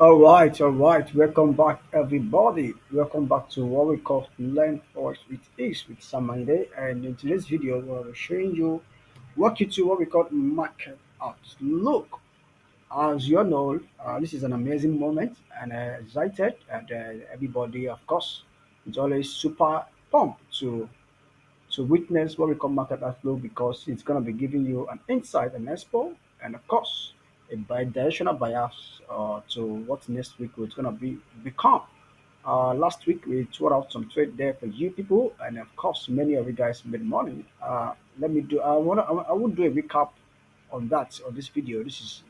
All right. Welcome back, everybody. Welcome back to what we call Learn Forex with Ease with Samande. And in today's video, we'll be showing you, walk you through what we call market outlook. As you all know, this is an amazing moment and excited, and everybody, of course, is always super pumped to witness what we call market outflow because it's going to be giving you an insight and expo and of course a directional bias to what next week is going to become. Last week we threw out some trade there for you people, and of course many of you guys made money. Let me do. I will do a recap on that on this video. This is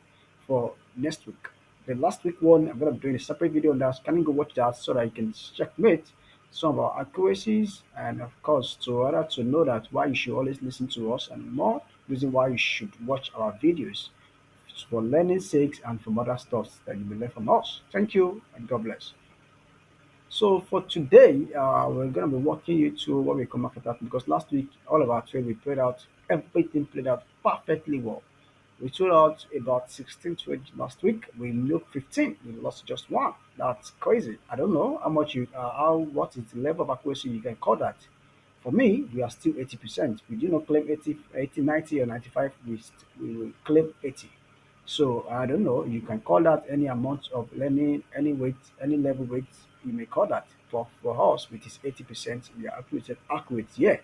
for next week. The last week one, I'm gonna be doing a separate video on that. Can you go watch that so that you can checkmate some of our accuracies and of course to order to know that why you should always listen to us and more reason why you should watch our videos for learning sakes and from other stuff that you will learn from us. Thank you and God bless. So for today, we're gonna be walking you through what we call market out because last week all of our trade we played out, everything played out perfectly well. We threw out about 16 trades last week. We looked 15. We lost just one. That's crazy. I don't know how much what is the level of accuracy you can call that. For me, we are still 80%. We do not claim 80, 90 or 95. We will claim 80. So I don't know. You can call that any amount of learning, any weight, any level weight. You may call that. For us, which is 80%, we are accurate. Yeah.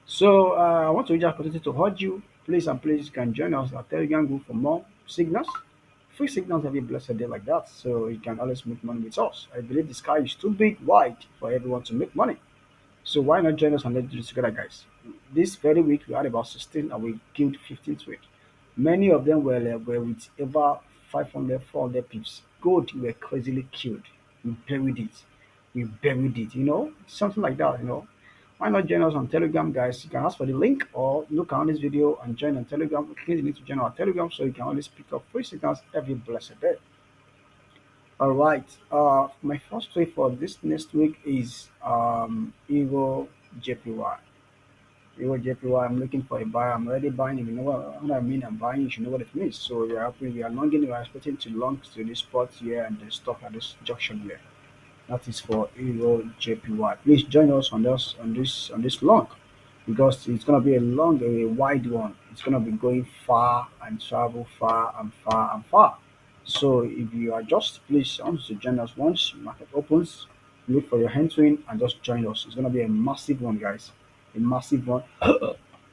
So I want to use the opportunity to urge you, please and please you can join us at Telegram group for more signals, free signals every blessed day like that. So you can always make money with us. I believe the sky is too big, wide for everyone to make money. So why not join us and let's do this together, guys? This very week we had about 16 and we killed 15 trade. Many of them were with over 500, 400 pips. Gold were crazily killed. We buried it. We buried it, something like that, why not join us on Telegram, guys? You can ask for the link or look on this video and join on Telegram. Please you need to join our Telegram so you can always pick up free signals every blessed day. All right. My first trade for this next week is EURJPY. EURJPY. I'm looking for a buyer. I'm already buying. If you know what I mean, I'm buying. You should know what it means. So we are longing. We are expecting to long to this spot here and the stop at this junction here. That is for EURJPY. Please join us on this long because it's gonna be a wide one. It's gonna be going far and travel far and far and far. So if you are just please want to join us once market opens, look for your entering and just join us. It's gonna be a massive one, guys. A massive one,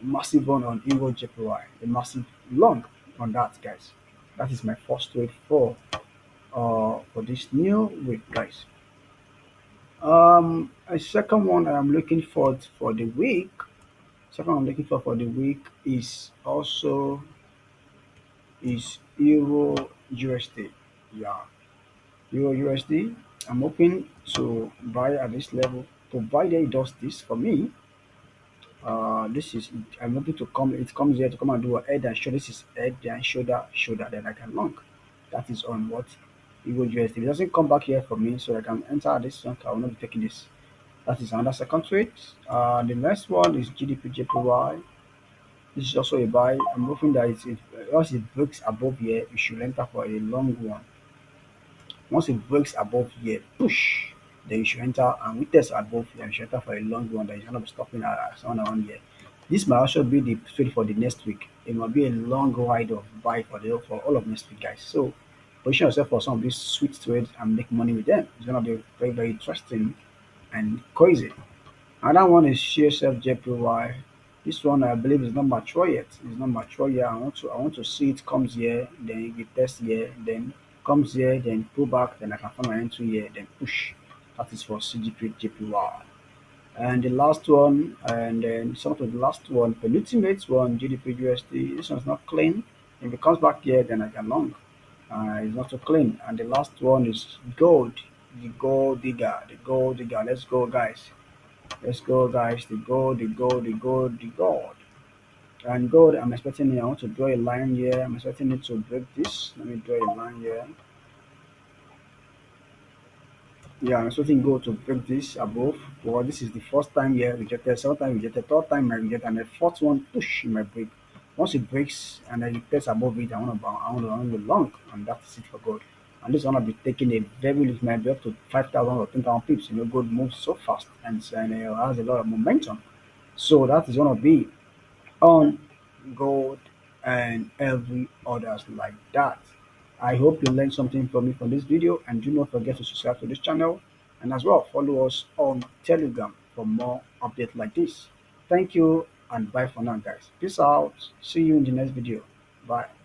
massive one on EURJPY. A massive long on that, guys. That is my first trade for this new week, guys. A second one I'm looking for the week. Second I'm looking for the week is also is Euro USD. Yeah, Euro USD. I'm hoping to buy at this level. Provided it does this for me. This is I'm hoping to come. It comes here to come and do a head and shoulder. This is head and shoulder. Then I can long. That is on what Euro USD. It doesn't come back here for me, so I can enter this one. I will not be taking this. That is another second trade. The next one is GBPJPY. This is also a buy. I'm hoping that once it breaks above here, you should enter for a long one. Once it breaks above here, push, then you should enter and witness above here. You should enter for a long one that is going to be stopping at someone around here. This might also be the trade for the next week. It might be a long ride of buy for all of next week, guys. So position yourself for some of these sweet trades and make money with them. It's gonna be very, very interesting and crazy. Another one is CADJPY. This one I believe is not mature yet. It's not mature yet. I want to see it comes here, then we test here, then comes here, then pull back, then I can find my entry here, then push. That is for CGPJPY. And the last one, and then sort of the last one, penultimate one, GBPUSD. This one's not clean. If it comes back here, then I can long. It's not so clean. And the last one is gold, the gold digger, the gold digger. Let's go, guys. Let's go, guys. The gold, the gold, the gold, the gold. And gold, I'm expecting it. I want to draw a line here. I'm expecting it to break this. Let me draw a line here. Yeah, I'm expecting gold to break this above. Well, this is the first time here rejected, second time rejected, third time I rejected, and the fourth one push in my break. Once it breaks and then it tests above it, I want to long, and that's it for gold. and this one will be taking a very little, might be up to 5,000 or 10,000 pips. Gold moves so fast and has a lot of momentum. So that is going to be on gold and every others like that. I hope you learned something from me from this video, and do not forget to subscribe to this channel, and as well follow us on Telegram for more updates like this. Thank you and bye for now, guys. Peace out. See you in the next video. Bye.